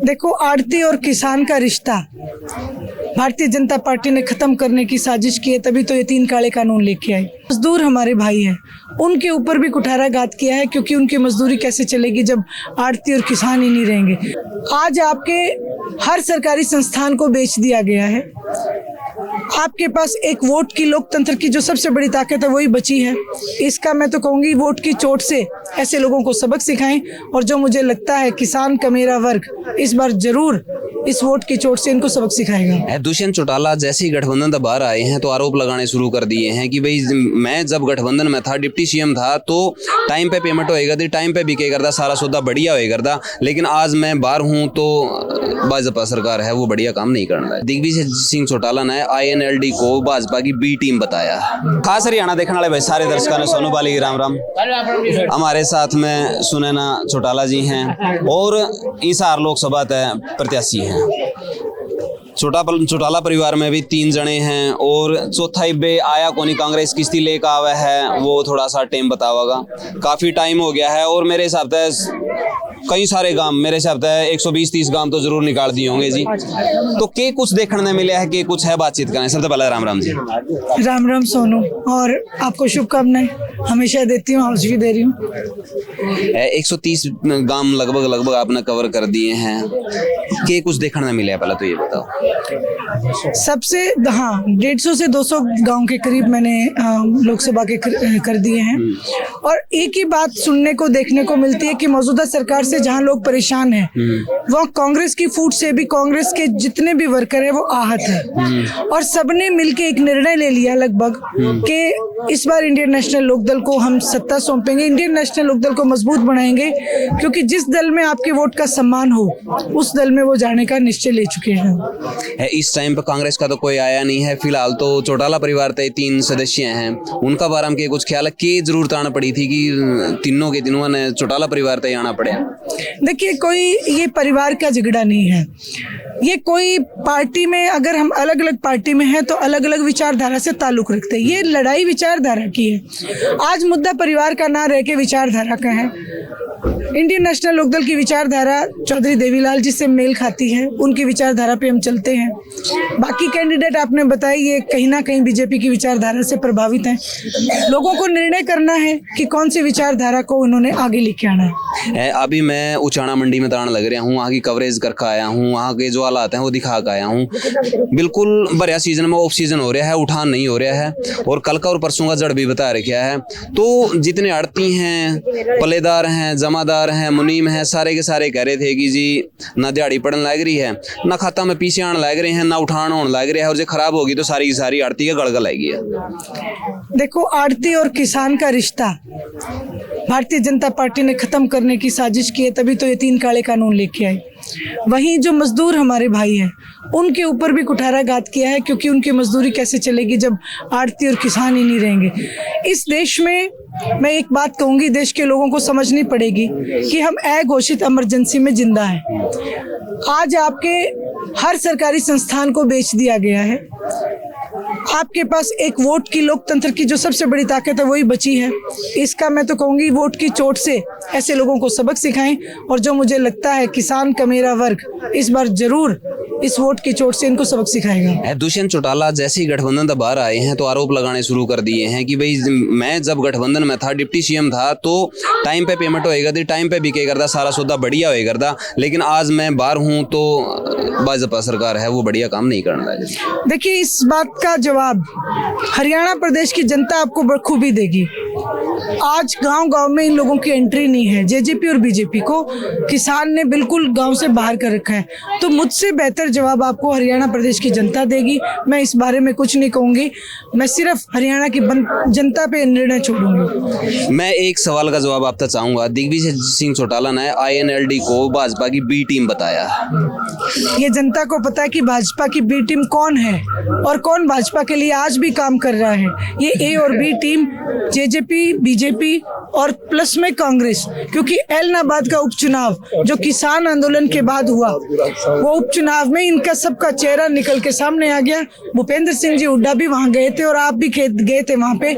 देखो, आड़ती और किसान का रिश्ता भारतीय जनता पार्टी ने खत्म करने की साजिश की है, तभी तो ये 3 काले कानून लेके आई। मजदूर हमारे भाई हैं, उनके ऊपर भी कुठाराघात किया है, क्योंकि उनकी मजदूरी कैसे चलेगी जब आड़ती और किसान ही नहीं रहेंगे। आज आपके हर सरकारी संस्थान को बेच दिया गया है। आपके पास एक वोट की, लोकतंत्र की जो सबसे बड़ी ताकत है वही बची है। इसका मैं तो कहूँगी वोट की चोट से ऐसे लोगों को सबक सिखाएं, और जो मुझे लगता है किसान का मेरा वर्ग इस बार जरूर इस वोट की चोट से इनको सबक सिखाएगा। दुष्यंत चौटाला जैसे ही गठबंधन से बाहर आए हैं तो आरोप लगाने शुरू कर दिए हैं कि भाई मैं जब गठबंधन में था, डिप्टी सीएम था, तो टाइम पे पेमेंट होएगा थी, टाइम पे बिके करता, सारा सौदा बढ़िया होएगा था, लेकिन आज मैं बाहर हूँ तो भाजपा सरकार है वो बढ़िया काम नहीं कर रहा है। दिग्विजय सिंह चौटाला ने INLD को भाजपा की B टीम बताया। खास हरियाणा देखने वाले भाई सारे दर्शकों ने सोनू बाली राम राम। हमारे साथ में सुनैना चौटाला जी हैं और हिसार लोकसभा तय प्रत्याशी हैं। चौटाला परिवार में भी 3 जने हैं और चौथा इब्बे आया कोनी कांग्रेस किस्ती लेकर आवा है, वो थोड़ा सा टाइम बतावागा। काफी टाइम हो गया है और मेरे हिसाब से कई सारे गांव, मेरे हिसाब से 120-30 गांव तो जरूर निकाल दिए होंगे जी। तो के कुछ देखने में मिला है, के कुछ है बातचीत करें। सबसे पहले राम राम जी। राम राम सोनू, और आपको शुभकामनाएं हमेशा देती हूँ, आज भी दे रही हूँ। 130 गांव लगभग आपने कवर कर दिए हैं, के कुछ देखने में मिला है, पहले तो ये बताओ। सबसे 150 से 200 गांव के करीब मैंने लोकसभा के कर दिए हैं, और एक ही बात सुनने को देखने को मिलती है कि मौजूदा सरकार से जहां लोग परेशान हैं, वह कांग्रेस की फूट से भी कांग्रेस के जितने भी वर्कर हैं वो आहत हैं, और सबने मिलके एक निर्णय ले लिया लगभग कि इस बार इंडियन नेशनल लोकदल को हम सत्ता सौंपेंगे, इंडियन नेशनल लोकदल को मजबूत बनाएंगे, क्योंकि जिस दल में आपके वोट का सम्मान हो उस दल में वो जाने का निश्चय ले चुके हैं। इस टाइम पर कांग्रेस का तो कोई आया नहीं है फिलहाल, तो चौटाला परिवार के 3 सदस्य हैं, उनका बारे में कुछ ख्याल है, की जरूरत आना पड़ी थी कि तीनों के तीनों ने चौटाला परिवार तय आना पड़े? देखिए, कोई ये परिवार का झगड़ा नहीं है, ये कोई पार्टी में, अगर हम अलग अलग पार्टी में हैं तो अलग अलग विचारधारा से ताल्लुक रखते हैं। ये लड़ाई विचारधारा की है। आज मुद्दा परिवार का ना रह के विचारधारा का है। इंडियन नेशनल लोकदल की विचारधारा चौधरी देवीलाल जी से मेल खाती है, उनकी विचारधारा पे हम चलते हैं। बाकी कैंडिडेट आपने बताई, ये कहीं ना कहीं बीजेपी की विचारधारा से प्रभावित हैं। लोगों को निर्णय करना है कि कौन सी विचारधारा को उन्होंने आगे लेके आना है। अभी मैं उचाना मंडी में तान लग रहा हूँ, वहाँ की कवरेज करके आया हूँ, वहाँ के जो हालात हैं वो दिखा कर आया हूँ। बिल्कुल भरिया सीजन में ऑफ सीजन हो रहा है, उठान नहीं हो रहा है, और कल का और परसों का जड़ भी बता रखा है। तो जितने आड़ती हैं, पलेदार हैं, जमादार हैं, मुनीम हैं, सारे के सारे कह रहे थे कि जी ना दिहाड़ी पड़न लग रही है, ना खाता में पीछे आने लग रहे हैं, ना उठान होने लग रहा है, और जो खराब होगी तो सारी की सारी आड़ती का गड़गड़ आएगी। देखो, आड़ती और किसान का रिश्ता भारतीय जनता पार्टी ने खत्म करने की साजिश की है, तभी तो ये 3 काले कानून लेके आई। वहीं जो मजदूर हमारे भाई हैं, उनके ऊपर भी कुठाराघात किया है, क्योंकि उनकी मजदूरी कैसे चलेगी जब आड़ती और किसान ही नहीं रहेंगे। इस देश में मैं एक बात कहूंगी, देश के लोगों को समझनी पड़ेगी कि हम अघोषित इमरजेंसी में जिंदा हैं। आज आपके हर सरकारी संस्थान को बेच दिया गया है। आपके पास एक वोट की, लोकतंत्र की जो सबसे बड़ी ताकत है वही बची है। इसका मैं तो कहूँगी वोट की चोट से ऐसे लोगों को सबक सिखाएं, और जो मुझे लगता है किसान का मेरा वर्ग इस बार जरूर इस वोट की चोट से इनको सबक सिखाएगा। दुष्यंत चौटाला जैसे ही गठबंधन से बाहर आए हैं तो आरोप लगाने शुरू कर दिए हैं कि भाई मैं जब गठबंधन में था, डिप्टी सीएम था, तो टाइम पे पेमेंट होएगा थी, टाइम पे बिके करता, सारा सौदा बढ़िया होएगा था, लेकिन आज मैं बाहर हूँ तो भाजपा सरकार है वो बढ़िया काम नहीं कर रहा है। देखिए, इस बात का जवाब हरियाणा प्रदेश की जनता आपको बखूबी देगी। आज गांव-गांव में इन लोगों की एंट्री नहीं है। जेजेपी और बीजेपी को किसान ने बिल्कुल गांव से बाहर कर रखा है, तो मुझसे बेहतर जवाब आपको हरियाणा प्रदेश की जनता देगी। मैं इस बारे में कुछ नहीं कहूंगी, मैं सिर्फ हरियाणा की जनता पे निर्णय छोड़ूंगी। मैं एक सवाल का जवाब आपसे चाहूंगा। दिग्विजय सिंह चौटाला ने INLD को भाजपा की B टीम बताया। ये जनता को पता है कि भाजपा की B टीम कौन है और कौन भाजपा के लिए आज भी काम कर रहा है। ये A और B team JJP NCP, BJP और प्लस में कांग्रेस, क्योंकि ऐलनाबाद का उपचुनाव जो किसान आंदोलन के बाद हुआ, वो उपचुनाव में इनका सबका चेहरा निकल के सामने आ गया। भूपेंद्र सिंह जी हुड्डा भी वहां गए थे और आप भी गए थे वहां पे।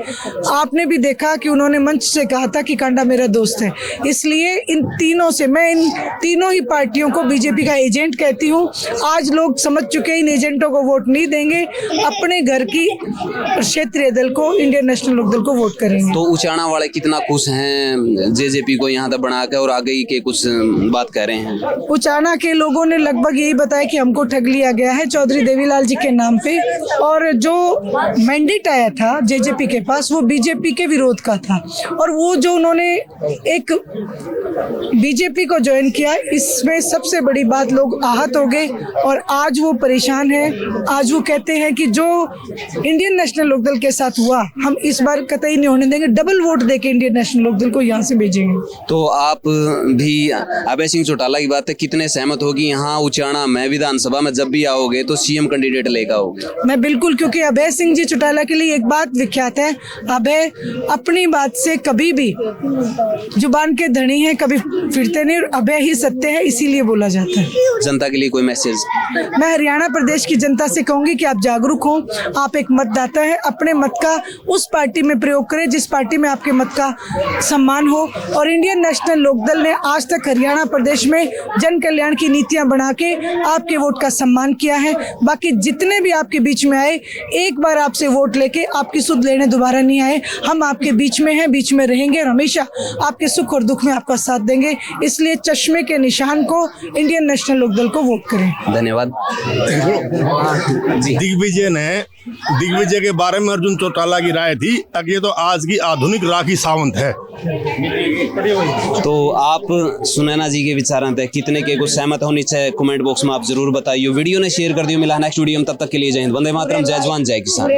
आपने भी देखा कि उन्होंने मंच से कहा था कि कांडा मेरा दोस्त है। इसलिए इन तीनों से, मैं इन तीनों ही पार्टियों को बीजेपी का एजेंट कहती हूँ। आज लोग समझ चुके, इन एजेंटों को वोट नहीं देंगे, अपने घर की क्षेत्रीय दल को, इंडियन नेशनल लोकदल को वोट करेंगे। तो उचाना वाले कितना खुश हैं जेजेपी को यहाँ तक बना के, और आगे के कुछ बात कह रहे हैं? उचाना के लोगों ने लगभग यही बताया कि हमको ठग लिया गया है चौधरी देवीलाल जी के नाम पे, और जो मैंडेट आया था जेजेपी के पास वो बीजेपी के विरोध का था, और वो जो उन्होंने एक बीजेपी को ज्वाइन किया, इसमें सबसे बड़ी बात, लोग आहत हो गए और आज वो परेशान है। आज वो कहते हैं कि जो इंडियन नेशनल लोकदल के साथ हुआ, हम इस बार कतई नहीं होने देंगे, डबल वोट देके इंडियन नेशनल लोकदल को यहाँ से भेजेंगे। तो आप भी अभय सिंह चौटाला की बात है, कितने सहमत होगी यहाँ उचाना में विधानसभा में? जब भी आओगे तो सीएम कैंडिडेट लेकर आओगे? मैं बिल्कुल, क्योंकि अभय सिंह जी चौटाला के लिए एक बात विख्यात है, अभय अपनी बात से कभी भी जुबान के धनी है, कभी फिरते नहीं, अभय ही सत्य है, इसीलिए बोला जाता है। जनता के लिए कोई मैसेज? मैं हरियाणा प्रदेश की जनता से कहूंगी कि आप जागरूक हो, आप एक मतदाता है, अपने मत का उस पार्टी में प्रयोग करें जिस पार्टी में आपके मत का सम्मान हो। और इंडियन नेशनल लोकदल ने आज तक हरियाणा प्रदेश में जन कल्याण की नीतियां बना के आपके वोट का सम्मान किया है। बाकी जितने भी आपके बीच में आए, एक बार आपसे वोट लेके आपकी सुध लेने दोबारा नहीं आए। हम आपके बीच में हैं, बीच में रहेंगे और हमेशा आपके सुख और दुख में आपका साथ देंगे। इसलिए चश्मे के निशान को, इंडियन नेशनल लोकदल को वोट करें। धन्यवाद जी। दिग्विजय के बारे में अर्जुन चौटाला की राय थी, ये तो आज की आधुनिक राखी सावंत है। तो आप सुनैना जी के विचार हैं, कितने के कुछ सहमत हो? नीचे कमेंट बॉक्स में आप जरूर बताइए। वीडियो ने शेयर कर दियो। मिला नेक्स्ट वीडियो में, तब तक के लिए जय हिंद, वंदे मातरम, जय जवान जय किसान।